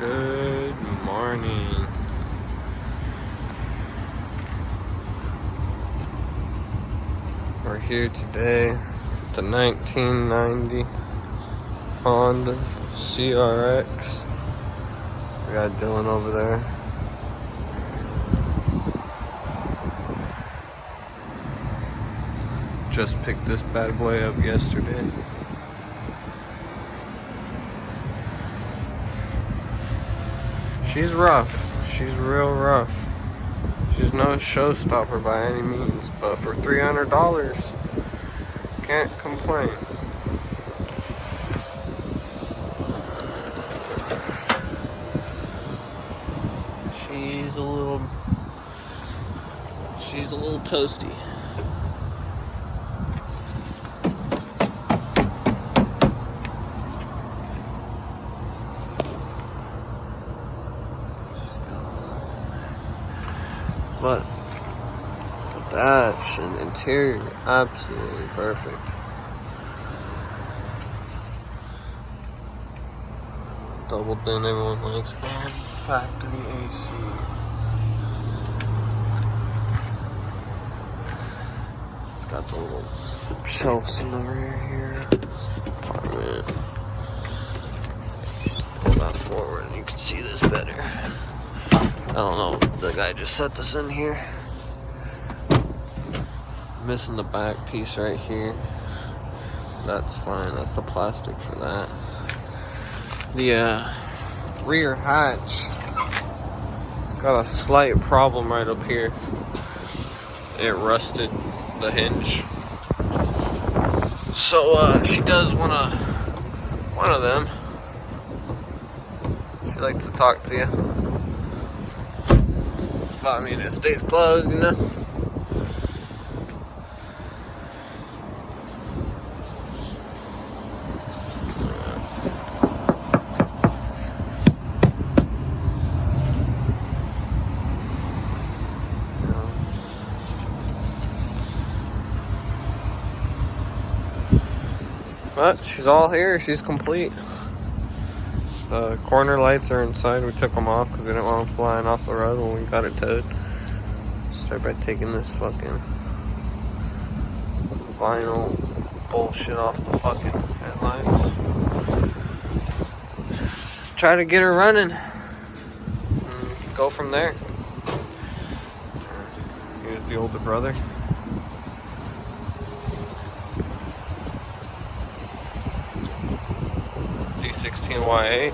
Good morning. We're here today with the 1990 Honda CRX. We got Dylan over there. Just picked this bad boy up yesterday. She's rough. She's real rough. She's no showstopper by any means, but for $300, can't complain. She's a little toasty. But the dash and interior, absolutely perfect. Double din everyone likes, and factory AC. It's got the little shelves in the rear here. Apartment. Pull that forward and you can see this better. I don't know, the guy just set this in here. Missing the back piece right here. That's fine, that's the plastic for that. The rear hatch, it's got a slight problem right up here. It rusted the hinge. So she does want one of them. She likes to talk to you. But I mean, it stays closed, you know. But she's all here. She's complete. The corner lights are inside. We took them off because we didn't want them flying off the road when we got it towed. Start by taking this fucking vinyl bullshit off the fucking headlights. Try to get her running. And go from there. Here's the older brother. D16Y8.